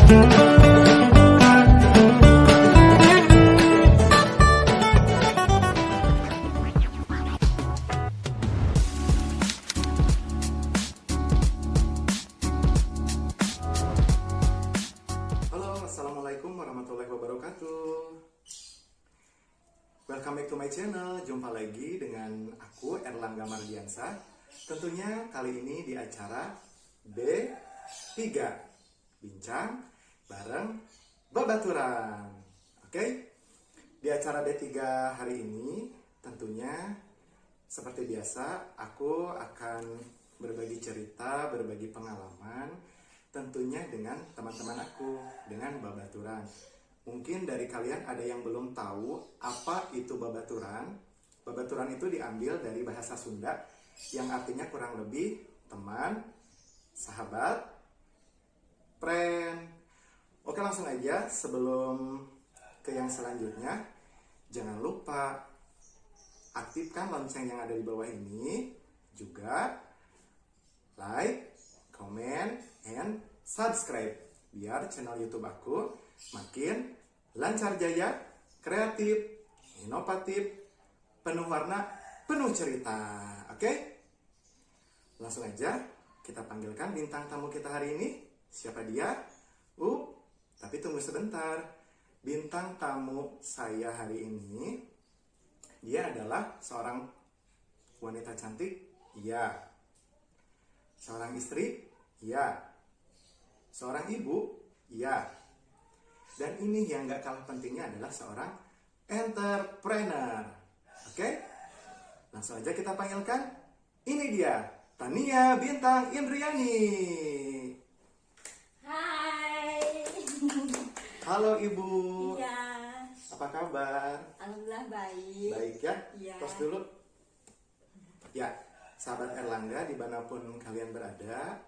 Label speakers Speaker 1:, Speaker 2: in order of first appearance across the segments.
Speaker 1: Assalamualaikum warahmatullahi wabarakatuh. Welcome back to my channel. Jumpa lagi dengan aku Erlangga Mardiansa. Tentunya kali ini di acara B3, Bincang bareng Babaturan. Oke? Di acara B3 hari ini tentunya seperti biasa aku akan berbagi cerita, berbagi pengalaman, tentunya dengan teman-teman aku, dengan babaturan. Mungkin dari kalian ada yang belum tahu apa itu babaturan. Babaturan itu diambil dari bahasa Sunda yang artinya kurang lebih teman, sahabat, friend. Oke, langsung aja sebelum ke yang selanjutnya, jangan lupa aktifkan lonceng yang ada di bawah ini, juga like, comment, and subscribe biar channel YouTube aku makin lancar jaya, kreatif, inovatif, penuh warna, penuh cerita. Oke? Langsung aja kita panggilkan bintang tamu kita hari ini. Siapa dia? Tapi tunggu sebentar. Bintang tamu saya hari ini, dia adalah seorang wanita cantik. Iya. Seorang istri. Iya. Seorang ibu, iya. Dan ini yang gak kalah pentingnya adalah seorang entrepreneur. Oke? Langsung aja kita panggilkan. Ini dia, Tania Bintang Indriani.
Speaker 2: Hai.
Speaker 1: Halo Ibu.
Speaker 2: Iya.
Speaker 1: Apa kabar?
Speaker 2: Alhamdulillah baik.
Speaker 1: Baik ya?
Speaker 2: Iya.
Speaker 1: Tos dulu. Ya, sahabat Erlangga dimanapun kalian berada,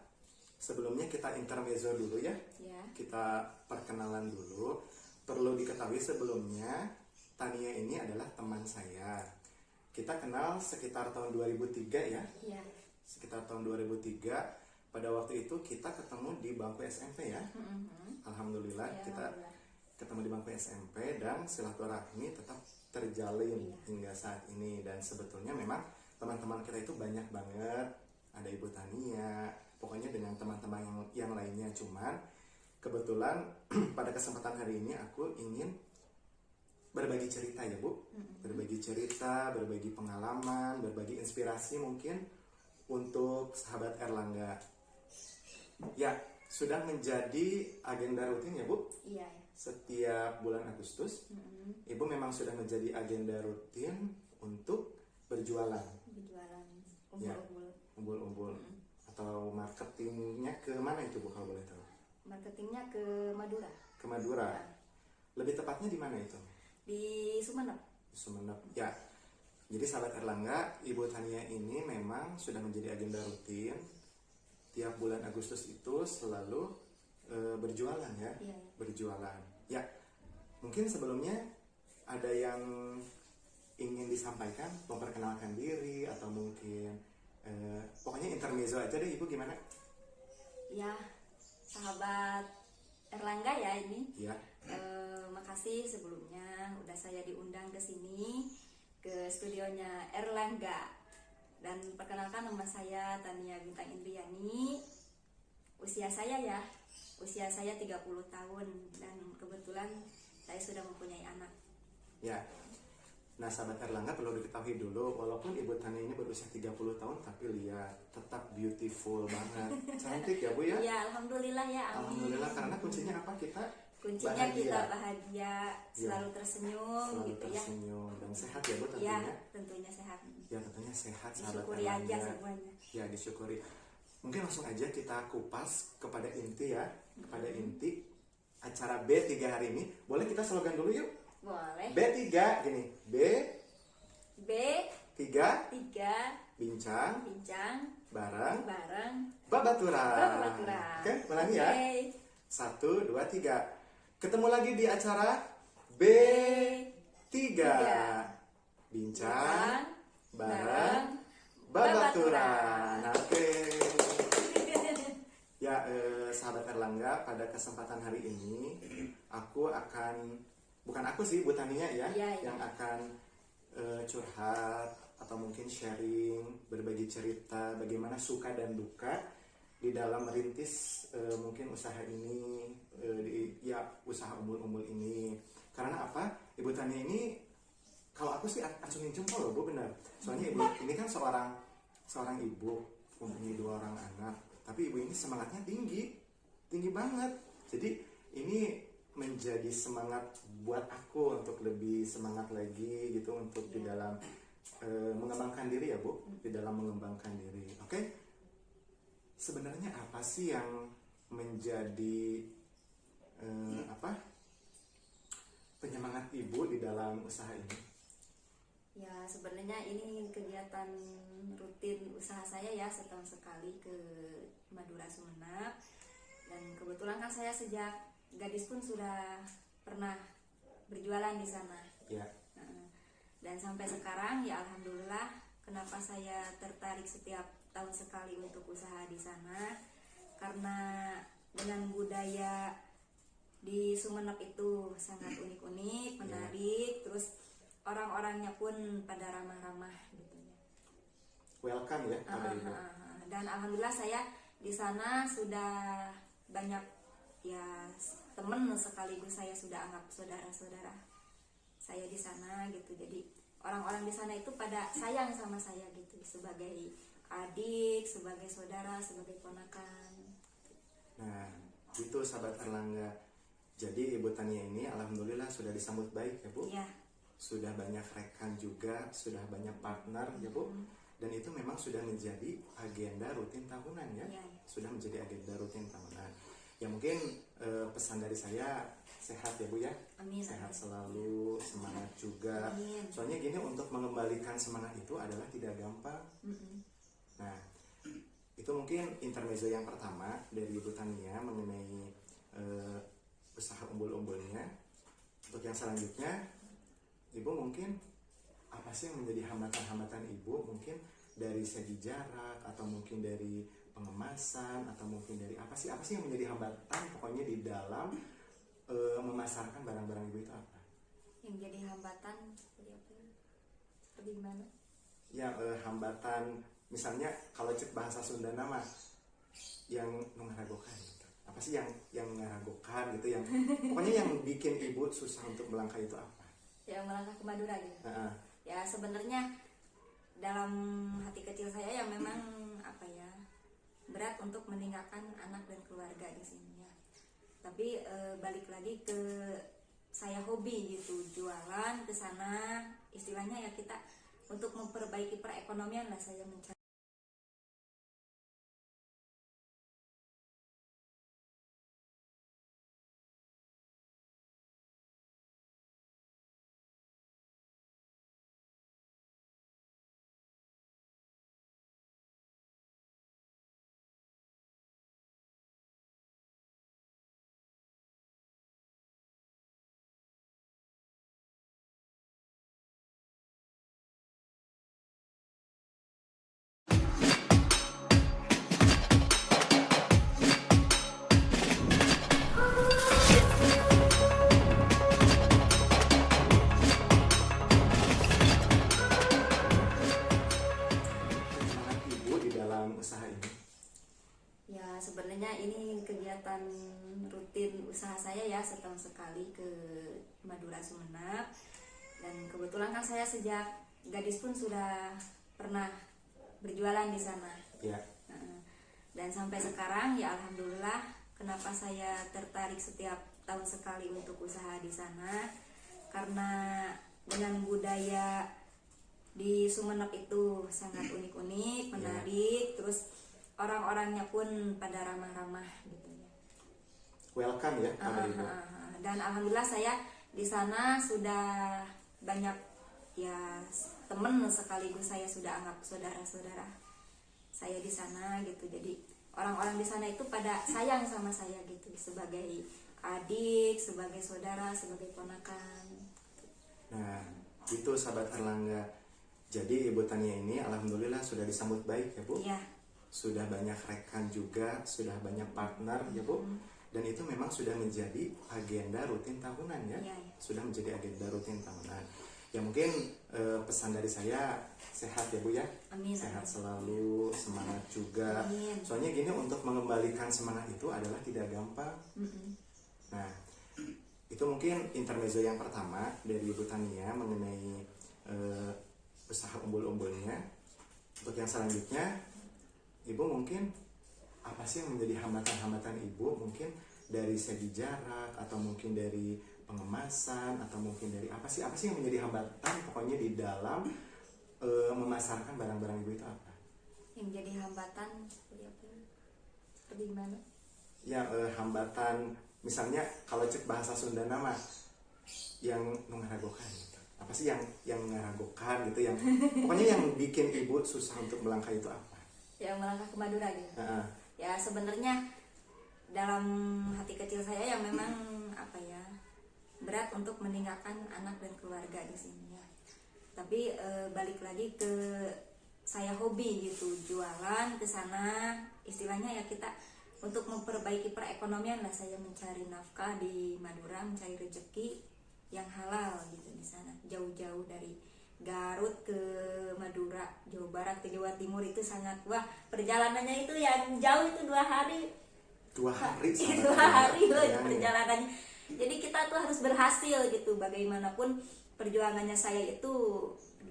Speaker 1: sebelumnya kita intermezzo dulu ya.
Speaker 2: Ya.
Speaker 1: Kita perkenalan dulu. Perlu diketahui sebelumnya, Tania ini adalah teman saya. Kita kenal sekitar tahun 2003 ya.
Speaker 2: Iya.
Speaker 1: Sekitar tahun 2003. Pada waktu itu kita ketemu di bangku SMP ya. Alhamdulillah
Speaker 2: Ya,
Speaker 1: kita
Speaker 2: alhamdulillah.
Speaker 1: ketemu di bangku SMP dan silaturahmi tetap terjalin hingga saat ini. Dan sebetulnya memang teman-teman kita itu banyak banget. Ada Ibu Tania, pokoknya dengan teman-teman yang lainnya. Cuman kebetulan pada kesempatan hari ini aku ingin berbagi cerita ya Bu. Berbagi cerita, berbagi pengalaman, berbagi inspirasi mungkin untuk sahabat Erlangga. Ya, sudah menjadi agenda rutin ya Bu.
Speaker 2: Iya.
Speaker 1: Setiap bulan Agustus Ibu memang sudah menjadi agenda rutin untuk berjualan.
Speaker 2: Berjualan
Speaker 1: Ya.
Speaker 2: umbul-umbul.
Speaker 1: Umbul-umbul. Atau marketingnya ke mana itu Bu kalau boleh tahu?
Speaker 2: Marketingnya ke Madura.
Speaker 1: Ke Madura.
Speaker 2: Ya.
Speaker 1: Lebih tepatnya di mana itu?
Speaker 2: Di Sumeneb.
Speaker 1: Sumeneb. Ya. Jadi sahabat Erlangga, Ibu Tania ini memang sudah menjadi agenda rutin. Tiap bulan Agustus itu selalu berjualan ya.
Speaker 2: Iya.
Speaker 1: Berjualan. Ya. Mungkin sebelumnya ada yang ingin disampaikan, memperkenalkan diri atau mungkin pokoknya intermezzo aja deh Ibu, gimana?
Speaker 2: Ya, sahabat Erlangga ya ini.
Speaker 1: Ya.
Speaker 2: Makasih sebelumnya udah saya diundang ke sini ke studionya Erlangga. Dan perkenalkan, nama saya Tania Bintang Indriani. Usia saya 30 tahun dan kebetulan saya sudah mempunyai anak.
Speaker 1: Ya. Nah, sahabat Erlangga perlu diketahui dulu, walaupun Ibu Tania ini berusia 30 tahun, tapi lihat, tetap beautiful banget. Cantik ya Bu ya?
Speaker 2: Ya, alhamdulillah ya, amin.
Speaker 1: Alhamdulillah, karena kuncinya apa?
Speaker 2: Kuncinya
Speaker 1: bahagia.
Speaker 2: kita bahagia, selalu tersenyum,
Speaker 1: Selalu
Speaker 2: gitu
Speaker 1: tersenyum dan sehat ya Bu
Speaker 2: ya.
Speaker 1: tentunya.
Speaker 2: Ya, tentunya sehat.
Speaker 1: Ya, tentunya sehat sahabat
Speaker 2: Disyukuri aja
Speaker 1: Erlangga.
Speaker 2: semuanya.
Speaker 1: Ya, disyukuri. Mungkin langsung aja kita kupas kepada inti ya, kepada inti acara B3 hari ini. Boleh kita slogan dulu yuk?
Speaker 2: Boleh.
Speaker 1: B3 gini, B3 Bincang bareng Babaturan. Oke, ulangi ya. 1, 2, 3. Ketemu lagi di acara B3 Bincang bareng Babaturan. Oke. Ya, sahabat Erlangga, pada kesempatan hari ini aku akan, bukan aku sih, Bu Tania ya,
Speaker 2: Iya, iya.
Speaker 1: yang akan curhat atau mungkin sharing, berbagi cerita bagaimana suka dan duka di dalam merintis mungkin usaha ini, ya usaha umbul-umbul ini. Karena apa? Ibu Tania ini, kalau aku sih acungin jempol loh, Bu, benar. Soalnya ibu ini kan seorang ibu mempunyai 2 orang anak, tapi ibu ini semangatnya tinggi banget. Jadi ini menjadi semangat buat aku untuk lebih semangat lagi gitu untuk di dalam mengembangkan diri ya, Bu, di dalam mengembangkan diri. Oke. Sebenarnya apa sih yang menjadi penyemangat ibu di dalam usaha ini?
Speaker 2: Ya, sebenarnya ini kegiatan rutin usaha saya ya, setahun sekali ke Madura Sumenep. Dan kebetulan kan saya sejak gadis pun sudah pernah berjualan di sana.
Speaker 1: Ya.
Speaker 2: Dan sampai sekarang ya alhamdulillah, kenapa saya tertarik setiap tahun sekali untuk usaha di sana, karena dengan budaya di Sumenep itu sangat unik-unik, menarik, terus orang-orangnya pun pada ramah-ramah gitu ya.
Speaker 1: Welcome ya pada ibu.
Speaker 2: Dan alhamdulillah saya di sana sudah banyak ya teman, sekaligus saya sudah anggap saudara-saudara saya di sana gitu. Jadi orang-orang di sana itu pada sayang sama saya gitu, sebagai adik, sebagai saudara, sebagai ponakan.
Speaker 1: Nah, itu sahabat Erlangga. Jadi Ibu Tania ini alhamdulillah sudah disambut baik ya, Bu.
Speaker 2: Iya.
Speaker 1: Sudah banyak rekan juga, sudah banyak partner ya, Bu. Dan itu memang sudah menjadi agenda rutin tahunan ya.
Speaker 2: Iya.
Speaker 1: Sudah menjadi agenda rutin tahunan. Ya mungkin pesan dari saya, sehat ya, Bu ya.
Speaker 2: Amin.
Speaker 1: Sehat selalu, semangat juga.
Speaker 2: Amin.
Speaker 1: Soalnya gini, untuk mengembalikan semangat itu adalah tidak gampang. Nah, itu mungkin intermezzo yang pertama dari Ibu Tania mengenai usaha umbul-umbulnya. Untuk yang selanjutnya, Ibu mungkin apa sih yang menjadi hambatan-hambatan Ibu, mungkin dari segi jarak atau mungkin dari pengemasan atau mungkin dari apa sih yang menjadi hambatan pokoknya di dalam memasarkan barang-barang Ibu itu apa?
Speaker 2: Yang jadi hambatan seperti apa? Seperti gimana?
Speaker 1: Ya, hambatan misalnya kalau cek bahasa Sunda nama yang mengeragukan gitu. Apa sih yang mengeragukan gitu, yang pokoknya yang bikin Ibu susah untuk melangkah itu apa?
Speaker 2: Yang melangkah ke Madura gitu. Ya sebenarnya dalam hati kecil saya yang memang apa ya, berat untuk meninggalkan anak dan keluarga di sini ya. Tapi balik lagi ke saya hobi gitu, jualan ke sana, istilahnya ya kita untuk memperbaiki perekonomian lah saya mencari.
Speaker 1: Semangat Ibu di dalam usaha ini?
Speaker 2: Ya sebenarnya ini kegiatan rutin usaha saya ya, setahun sekali ke Madura Sumenep. Dan kebetulan kan saya sejak gadis pun sudah pernah berjualan di sana.
Speaker 1: Ya.
Speaker 2: Dan sampai sekarang ya alhamdulillah, kenapa saya tertarik setiap tahun sekali untuk usaha di sana, karena dengan budaya di Sumenep itu sangat unik-unik, menarik, terus orang-orangnya pun pada ramah-ramah gitu ya.
Speaker 1: Welcome ya pada Ibu.
Speaker 2: Dan alhamdulillah saya di sana sudah banyak ya teman, sekaligus saya sudah anggap saudara-saudara saya di sana gitu. Jadi orang-orang di sana itu pada sayang sama saya gitu, sebagai adik, sebagai saudara, sebagai ponakan.
Speaker 1: Nah, itu sahabat Erlangga. Jadi Ibu Tania ini alhamdulillah sudah disambut baik ya, Bu.
Speaker 2: Iya.
Speaker 1: sudah banyak rekan juga, sudah banyak partner ya Bu. Dan itu memang sudah menjadi agenda rutin tahunan ya.
Speaker 2: Iya, iya.
Speaker 1: Sudah menjadi agenda rutin tahunan. Ya mungkin pesan dari saya sehat ya Bu ya.
Speaker 2: Amin.
Speaker 1: Sehat selalu, semangat juga.
Speaker 2: Amin.
Speaker 1: Soalnya gini, untuk mengembalikan semangat itu adalah tidak gampang. Nah, itu mungkin intermezzo yang pertama dari Ibu Tania mengenai usaha umbul-umbulnya. Untuk yang selanjutnya, Ibu mungkin apa sih yang menjadi hambatan-hambatan Ibu, mungkin dari segi jarak atau mungkin dari pengemasan atau mungkin dari apa sih yang menjadi hambatan pokoknya di dalam memasarkan barang-barang Ibu itu apa?
Speaker 2: Yang jadi hambatan seperti apa? Seperti gimana?
Speaker 1: Ya hambatan misalnya kalau cek bahasa Sunda nama yang mengeragukan gitu. Apa sih yang mengeragukan gitu, yang pokoknya yang bikin Ibu susah untuk melangkah itu apa?
Speaker 2: Yang melangkah ke Madura gitu. Ya sebenarnya dalam hati kecil saya yang memang apa ya, berat untuk meninggalkan anak dan keluarga di sini ya. Tapi balik lagi ke saya hobi gitu, jualan ke sana, istilahnya ya kita untuk memperbaiki perekonomian lah, saya mencari nafkah di Madura, mencari rezeki yang halal gitu di sana. Jauh-jauh dari Garut ke Madura, Jawa Barat ke Jawa Timur itu sangat, wah perjalanannya itu yang jauh itu 2 hari.
Speaker 1: 2 hari
Speaker 2: Itu 2 hari loh perjalanannya. Jadi kita tuh harus berhasil gitu, bagaimanapun perjuangannya saya itu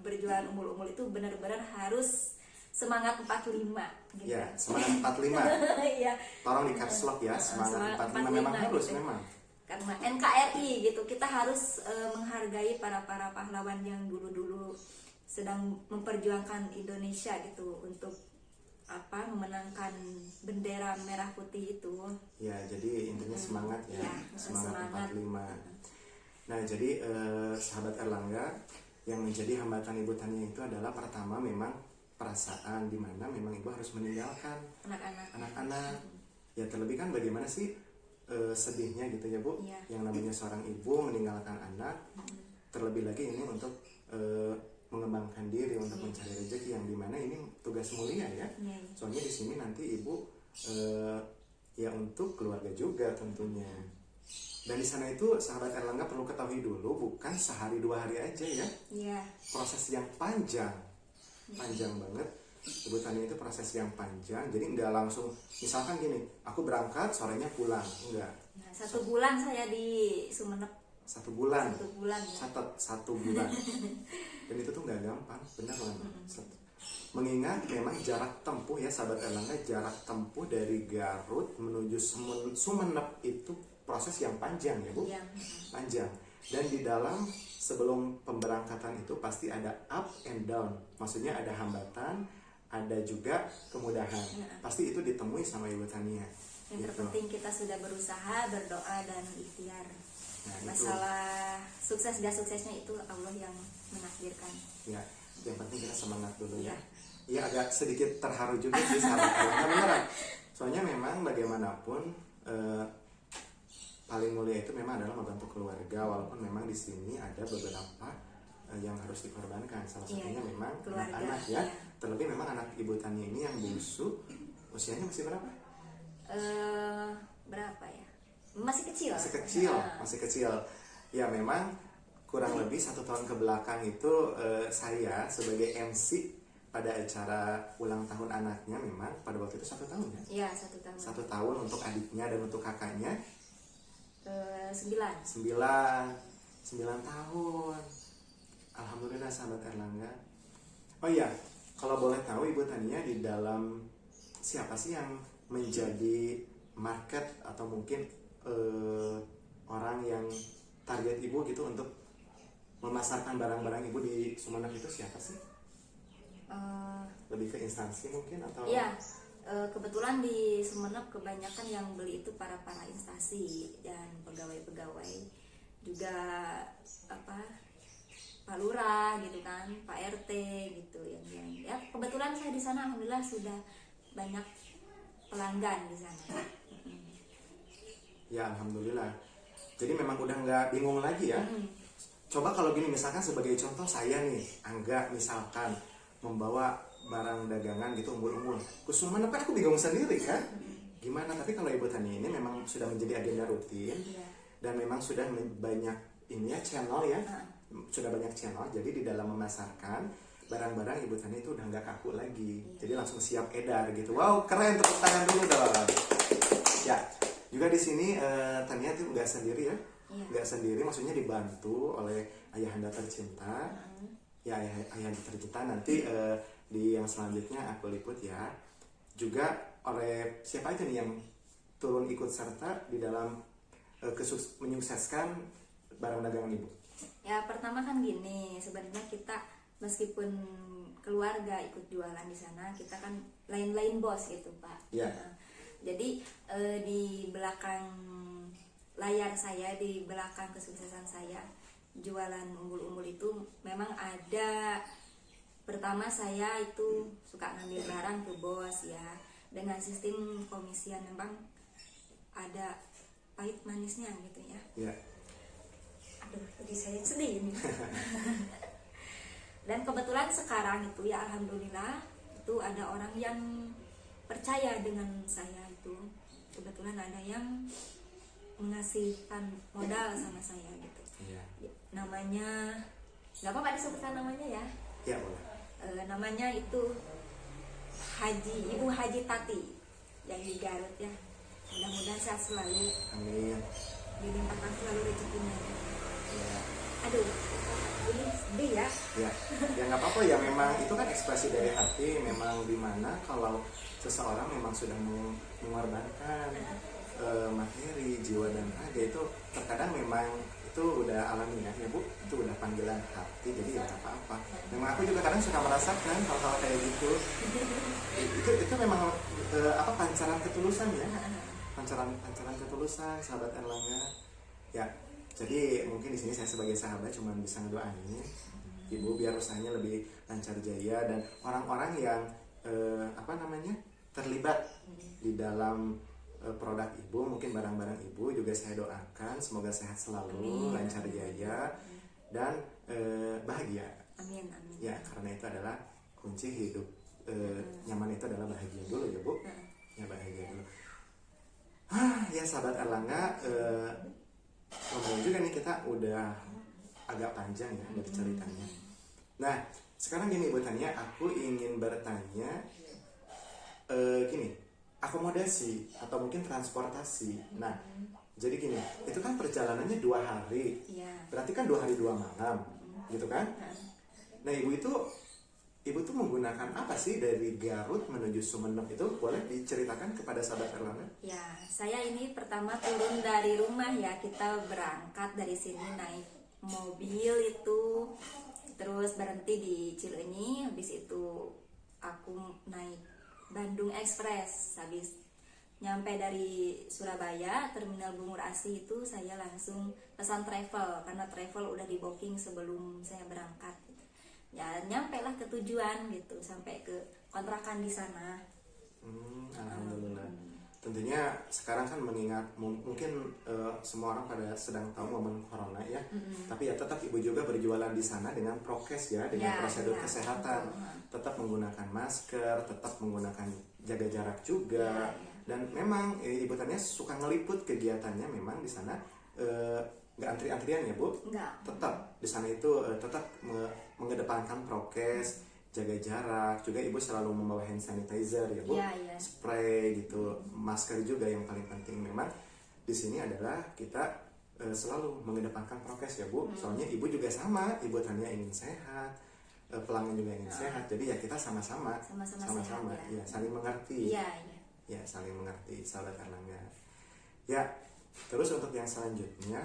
Speaker 2: berjualan umbul-umbul itu benar-benar harus semangat 45 gitu.
Speaker 1: Ya, semangat 45.
Speaker 2: Iya.
Speaker 1: Tolong di caps lock ya, semangat 45 memang harus
Speaker 2: gitu.
Speaker 1: memang.
Speaker 2: Karena NKRI gitu, kita harus menghargai para pahlawan yang dulu sedang memperjuangkan Indonesia gitu untuk apa, memenangkan bendera merah putih itu.
Speaker 1: Ya, jadi intinya semangat ya, semangat 45. Nah, jadi sahabat Erlangga, yang menjadi hambatan Ibu Tania itu adalah pertama memang perasaan, di mana memang Ibu harus meninggalkan anak-anak. Ya terlebih kan bagaimana sih sedihnya gitu ya Bu,
Speaker 2: ya.
Speaker 1: Yang namanya seorang ibu meninggalkan anak, terlebih lagi ini untuk mengembangkan diri, untuk mencari rezeki yang dimana ini tugas mulia ya. Soalnya di sini nanti Ibu ya untuk keluarga juga tentunya. Dan di sana itu sahabat Erlangga perlu ketahui dulu, bukan sehari 2 hari aja ya.
Speaker 2: Iya.
Speaker 1: Proses yang panjang banget. Ibu Tania itu proses yang panjang, jadi nggak langsung misalkan gini, aku berangkat sorenya pulang, enggak.
Speaker 2: Nah, 1 bulan saya di Sumeneb.
Speaker 1: 1 bulan.
Speaker 2: 1 bulan ya.
Speaker 1: Catat 1 bulan. Dan itu tuh nggak gampang, benar banget. Mengingat memang jarak tempuh ya sahabat Erlangga, jarak tempuh dari Garut menuju Sumeneb itu proses yang panjang ya Bu.
Speaker 2: Iya.
Speaker 1: Panjang. Dan di dalam sebelum pemberangkatan itu pasti ada up and down, maksudnya ada hambatan, ada juga kemudahan. Pasti itu ditemui sama Ibu Tania.
Speaker 2: Yang terpenting kita sudah berusaha, berdoa dan ikhtiar.
Speaker 1: Nah,
Speaker 2: masalah sukses dan suksesnya itu Allah yang menakdirkan.
Speaker 1: Ya, yang penting kita semangat dulu ya. Iya, agak sedikit terharu juga sih sahabat Erlangga, beneran. Soalnya memang bagaimanapun paling mulia itu memang adalah membantu keluarga, walaupun memang di sini ada beberapa yang harus dikorbankan. Salah satunya memang anak-anak ya. Terlebih memang anak Ibu Tania ini yang bungsu, usianya masih berapa?
Speaker 2: Berapa ya? Masih kecil.
Speaker 1: Masih kecil. Ya memang kurang lebih 1 tahun ke belakang itu saya sebagai MC pada acara ulang tahun anaknya, memang pada waktu itu 1 tahun ya?
Speaker 2: Iya, 1 tahun.
Speaker 1: 1 tahun untuk adiknya dan untuk kakaknya
Speaker 2: 9
Speaker 1: tahun. Alhamdulillah sahabat Erlangga. Oh iya, kalau boleh tahu Ibu Tania, di dalam siapa sih yang menjadi market atau mungkin orang yang target Ibu gitu untuk memasarkan barang-barang Ibu di Sumeneb itu siapa sih? Lebih ke instansi mungkin atau?
Speaker 2: Iya, kebetulan di Sumeneb kebanyakan yang beli itu para instansi dan pegawai-pegawai, juga Pak Lurah gitu kan, Pak RT gitu yang ya kebetulan saya di sana alhamdulillah sudah banyak pelanggan di sana.
Speaker 1: Ya alhamdulillah. Jadi memang udah nggak bingung lagi ya. Coba kalau gini, misalkan sebagai contoh saya nih, Angga misalkan membawa barang dagangan gitu umbul-umbul. Kusuman apa aku bingung sendiri kan? Gimana? Tapi kalau Ibu Tani ini memang sudah menjadi agenda rutin
Speaker 2: Iya.
Speaker 1: dan memang sudah banyak ini ya channel ya, sudah banyak channel. Jadi di dalam memasarkan barang-barang Ibu Tani itu udah nggak kaku lagi. Jadi langsung siap edar gitu. Wow, keren, tepuk tangan dulu dong. Ya, juga di sini Tania tuh nggak sendiri ya, nggak sendiri. Maksudnya dibantu oleh ayahanda tercinta. Ya, ayahanda tercinta nanti di yang selanjutnya aku liput ya. Juga oleh siapa aja nih yang turun ikut serta di dalam menyukseskan barang dagangan Ibu.
Speaker 2: Ya pertama kan gini, sebenarnya kita meskipun keluarga ikut jualan di sana, kita kan lain-lain bos gitu Pak.
Speaker 1: Ya.
Speaker 2: Jadi di belakang layar saya, di belakang kesuksesan saya jualan umbul-umbul itu memang ada. Pertama saya itu suka ngambil barang ke bos ya, dengan sistem komisian. Memang ada pahit manisnya gitu ya.
Speaker 1: Ya.
Speaker 2: Aduh, jadi saya sedih ini. Dan kebetulan sekarang itu ya alhamdulillah itu ada orang yang percaya dengan saya itu. Kebetulan ada yang mengasihkan modal sama saya gitu.
Speaker 1: Iya.
Speaker 2: Namanya, nggak apa-apa disebutkan namanya ya.
Speaker 1: Ya boleh.
Speaker 2: Namanya itu Ibu Haji Tati yang di Garut ya. Mudah-mudahan sehat selalu,
Speaker 1: Amin.
Speaker 2: dilimpahkan selalu rezekinya.
Speaker 1: Ya.
Speaker 2: Aduh, ini sedih ya.
Speaker 1: Ya, ya nggak apa-apa ya. Memang itu kan ekspresi dari hati. Memang dimana kalau seseorang memang sudah mengorbankan materi, jiwa dan raga, itu terkadang memang itu udah alamiah ya Bu, itu udah panggilan hati, jadi ya nggak apa-apa. Memang aku juga kadang suka merasakan hal-hal kayak gitu. Itu memang pancaran ketulusan ya, pancaran ketulusan sahabat Erlangga. Ya, jadi mungkin di sini saya sebagai sahabat cuma bisa ngedoain Ibu biar usahanya lebih lancar jaya dan orang-orang yang terlibat di dalam produk Ibu, mungkin barang-barang Ibu juga saya doakan semoga sehat selalu, lancar jaya dan bahagia.
Speaker 2: Amin, amin.
Speaker 1: Ya, karena itu adalah kunci hidup. Nyaman itu adalah bahagia dulu ya Bu. Ya, bahagia dulu. Ya sahabat Erlangga, ngomong juga nih kita udah agak panjang ya berceritanya. Nah, sekarang gini Bu Tania, aku ingin bertanya gini, akomodasi atau mungkin transportasi. Nah, jadi gini, itu kan perjalanannya 2 hari, berarti kan 2 hari 2 malam, gitu kan? Nah, ibu tuh menggunakan apa sih dari Garut menuju Sumeneb itu? Boleh diceritakan kepada sahabat Erlangga?
Speaker 2: Ya, saya ini pertama turun dari rumah ya, kita berangkat dari sini naik mobil itu, terus berhenti di Cileunyi, habis itu aku naik Bandung Express. Habis nyampe dari Surabaya Terminal Bungur Asih itu saya langsung pesan travel karena travel udah di booking sebelum saya berangkat. Ya nyampe lah ke tujuan gitu, sampai ke kontrakan di sana.
Speaker 1: Alhamdulillah. Tentunya sekarang kan mengingat mungkin semua orang pada sedang tahu momen corona ya. Tapi ya tetap ibu juga berjualan di sana dengan prokes ya, dengan prosedur kesehatan. Tetap menggunakan masker, tetap menggunakan jaga jarak juga. Dan memang ibu Tania suka ngeliput kegiatannya memang di sana. Nggak antri-antrian ya Bu?
Speaker 2: Nggak.
Speaker 1: Tetap di sana itu tetap mengedepankan prokes, jaga jarak. Juga ibu selalu membawa hand sanitizer ya Bu, spray gitu, masker juga yang paling penting. Memang di sini adalah kita selalu mengedepankan prokes ya Bu. Soalnya ibu juga sama, ibu Tania ingin sehat, pelanggan juga ingin sehat. Jadi ya kita sama-sama ya, saling mengerti. Ya, saling mengerti sahabat Erlangga. Ya, terus untuk yang selanjutnya,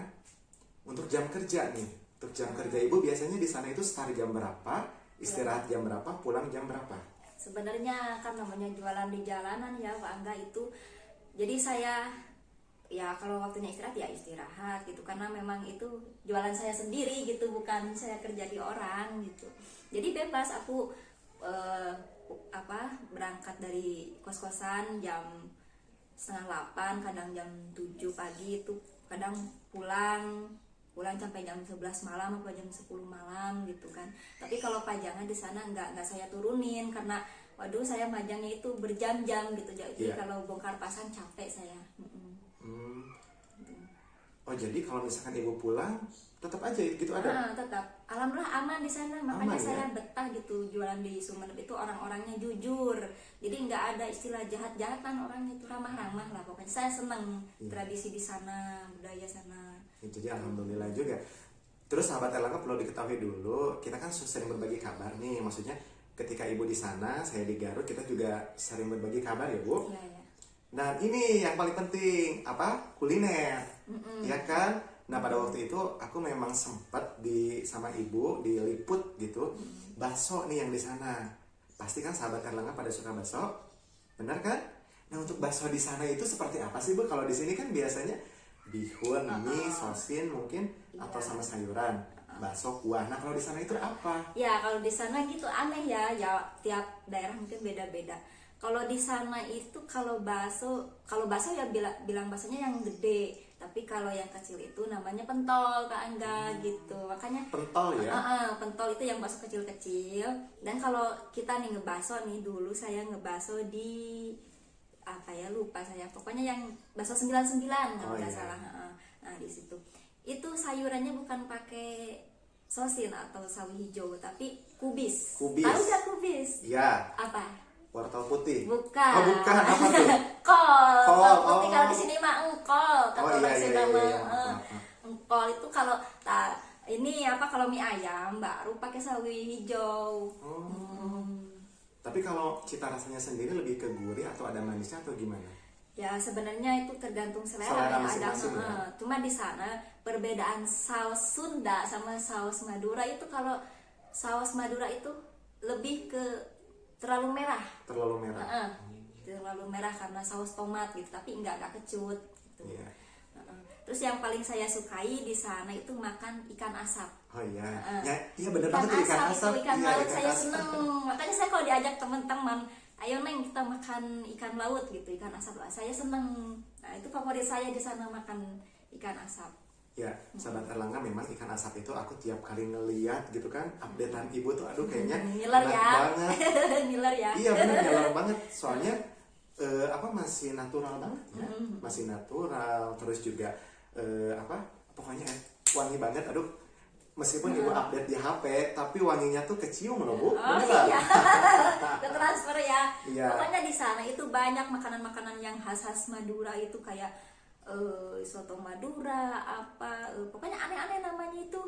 Speaker 1: untuk jam kerja nih. Untuk jam kerja ibu biasanya di sana itu start jam berapa, istirahat jam berapa, pulang jam berapa?
Speaker 2: Sebenarnya kan namanya jualan di jalanan ya Pak Angga itu. Jadi saya ya kalau waktunya istirahat ya istirahat gitu, karena memang itu jualan saya sendiri gitu, bukan saya kerja di orang gitu. Jadi bebas aku berangkat dari kos-kosan jam 7:30, kadang jam 7 pagi itu, kadang pulang pulang sampai jam 11 malam atau jam 10 malam gitu kan. Tapi kalau pajangan di sana nggak saya turunin karena waduh saya majangnya itu berjam-jam gitu. Jadi kalau bongkar pasang capek saya.
Speaker 1: Oh jadi kalau misalkan ibu pulang tetap aja gitu ada?
Speaker 2: Tetap. Alhamdulillah aman di sana. Makanya
Speaker 1: Aman,
Speaker 2: saya
Speaker 1: ya?
Speaker 2: betah gitu jualan di Sumeneb itu, orang-orangnya jujur. Jadi nggak ada istilah jahat-jahatan, orangnya itu ramah-ramah lah. Pokoknya saya senang tradisi di sana, budaya sana.
Speaker 1: Ya, jadi alhamdulillah juga. Terus sahabat Erlangga perlu diketahui dulu, kita kan sering berbagi kabar nih. Maksudnya ketika ibu di sana, saya di Garut, kita juga sering berbagi kabar ya Bu.
Speaker 2: Iya, ya.
Speaker 1: Dan ini yang paling penting, apa? Kuliner. Ya kan? Nah pada waktu itu aku memang sempat sama ibu diliput gitu, bakso nih yang di sana. Pasti kan sahabat Erlangga pada suka bakso, benar kan? Nah untuk bakso di sana itu seperti apa sih Bu? Kalau di sini kan biasanya bihun, mie, sosin mungkin atau sama sayuran, bakso, kuah. Nah kalau di sana itu apa?
Speaker 2: Ya kalau di sana gitu aneh ya, tiap daerah mungkin beda-beda. Kalau di sana itu kalau bakso ya bilang baksonya yang gede, tapi kalau yang kecil itu namanya pentol Kak Angga gitu. Makanya
Speaker 1: Pentol ya?
Speaker 2: pentol itu yang bakso kecil-kecil. Dan kalau kita nih ngebakso nih, dulu saya ngebakso di apa ya, lupa saya. Pokoknya yang bakso 99 kalau nggak salah. Nah di situ itu sayurannya bukan pakai sosin atau sawi hijau, tapi kubis.
Speaker 1: Kubis.
Speaker 2: Tahu nggak kubis?
Speaker 1: Ya.
Speaker 2: Apa?
Speaker 1: Wortel putih.
Speaker 2: Bukan.
Speaker 1: Oh bukan, apa tuh?
Speaker 2: Kol.
Speaker 1: Kol.
Speaker 2: Putih kalau di sini mah engkol. Kata orang Sunda mah.
Speaker 1: Iya.
Speaker 2: Engkol itu kalau ini apa, kalau mie ayam baru pakai sawi hijau.
Speaker 1: Tapi kalau cita rasanya sendiri lebih ke gurih atau ada manisnya atau gimana?
Speaker 2: Ya sebenarnya itu tergantung selera
Speaker 1: Selera
Speaker 2: ya.
Speaker 1: masing-masing ya.
Speaker 2: Cuma di sana perbedaan saus Sunda sama saus Madura itu, kalau saus Madura itu lebih ke terlalu merah.
Speaker 1: Terlalu merah.
Speaker 2: Terlalu merah karena saus tomat gitu, tapi nggak kecut gitu.
Speaker 1: Iya.
Speaker 2: Terus yang paling saya sukai di sana itu makan ikan asap.
Speaker 1: Oh iya. Ya, iya benar banget ikan asap.
Speaker 2: Itu ikan
Speaker 1: Iya,
Speaker 2: laut
Speaker 1: ikan
Speaker 2: saya
Speaker 1: asap.
Speaker 2: seneng. Makanya saya kalau diajak teman-teman, ayo Neng kita makan ikan laut gitu, ikan asap lah. Saya seneng. Nah itu favorit saya di sana, makan ikan asap.
Speaker 1: Ya, sahabat Erlangga, memang ikan asap itu aku tiap kali ngeliat gitu kan, updatean ibu tuh aduh kayaknya
Speaker 2: Ngiler
Speaker 1: enak
Speaker 2: ya.
Speaker 1: banget.
Speaker 2: Ngiler ya.
Speaker 1: Iya benar, ngiler banget. Soalnya masih natural banget ya. Masih natural, terus juga pokoknya wangi banget. Aduh, meskipun ibu update di HP, tapi wanginya tuh kecium loh Bu. Beneran.
Speaker 2: Iya. Ke transfer ya.
Speaker 1: Iya.
Speaker 2: Pokoknya di sana itu banyak makanan-makanan yang khas-khas Madura itu, kayak soto Madura pokoknya aneh-aneh namanya itu.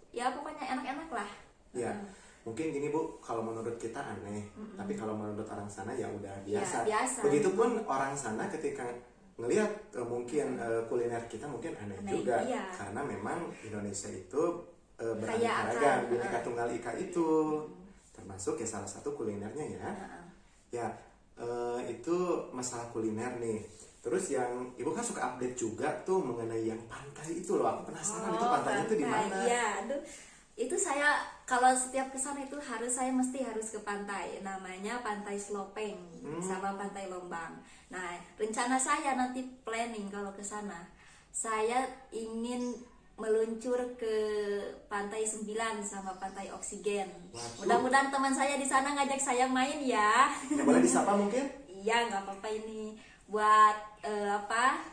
Speaker 2: Ya pokoknya enak-enak lah.
Speaker 1: Ya, mungkin gini Bu, kalau menurut kita aneh, tapi kalau menurut orang sana ya udah biasa.
Speaker 2: Ya, biasa.
Speaker 1: Begitupun orang sana ketika ngelihat mungkin kuliner kita mungkin aneh juga,
Speaker 2: iya.
Speaker 1: karena memang Indonesia itu beraneka
Speaker 2: Kaya
Speaker 1: ragam,
Speaker 2: akan,
Speaker 1: Bhinneka Tunggal Ika itu, termasuk ya salah satu kulinernya ya. Ya, itu masalah kuliner nih. Terus yang ibu kan suka update juga tuh mengenai yang pantai itu loh. Aku penasaran itu pantainya tuh di mana?
Speaker 2: Iya, aduh. Itu saya kalau setiap kesana itu saya mesti harus ke pantai. Namanya Pantai Slopeng sama Pantai Lombang. Nah, rencana saya nanti planning kalau ke sana, saya ingin meluncur ke Pantai 9 sama Pantai Oksigen. Mudah-mudahan teman saya di sana ngajak saya main ya.
Speaker 1: Ya boleh disapa mungkin?
Speaker 2: Iya, nggak apa-apa ini. Buat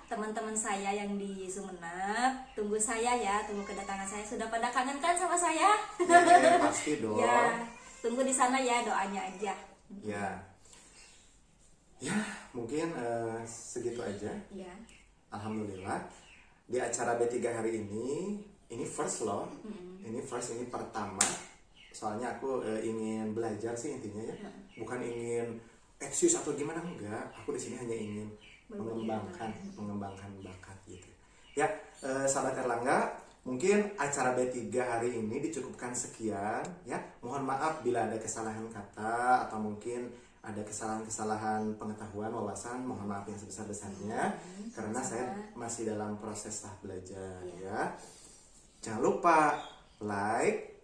Speaker 2: teman-teman saya yang di Sumeneb, tunggu saya ya, tunggu kedatangan saya. Sudah pada kangen kan sama saya?
Speaker 1: Ya, pasti dong.
Speaker 2: Ya, tunggu di sana ya, doanya aja.
Speaker 1: Ya, mungkin segitu aja.
Speaker 2: Ya.
Speaker 1: Alhamdulillah di acara B3 hari ini first loh. Ini pertama. Soalnya aku ingin belajar sih intinya ya. Bukan ingin eksis atau gimana, enggak. Aku di sini hanya ingin mengembangkan bakat gitu. Ya, sahabat Erlangga, mungkin acara B3 hari ini dicukupkan sekian ya. Mohon maaf bila ada kesalahan kata atau mungkin ada kesalahan-kesalahan pengetahuan, wawasan. Mohon maaf yang sebesar-besarnya karena saya masih dalam proses tahap belajar ya. Jangan lupa like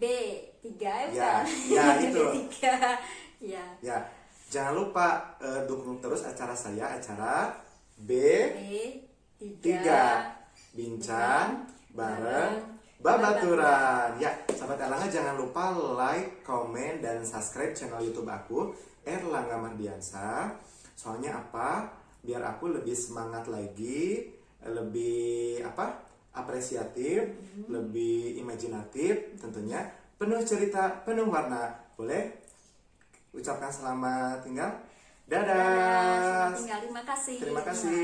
Speaker 2: B3
Speaker 1: ya itu.
Speaker 2: B3.
Speaker 1: Ya, jangan lupa dukung terus acara saya, acara B3 Bincang bareng Babaturan. Ya, sahabat Erlangga jangan lupa like, komen, dan subscribe channel YouTube aku Erlangga Mardiansa. Soalnya apa? Biar aku lebih semangat lagi, lebih apresiatif, lebih imajinatif, tentunya penuh cerita, penuh warna. Boleh ucapkan selamat tinggal? Dadah.
Speaker 2: Selamat tinggal. Terima kasih.
Speaker 1: Terima kasih.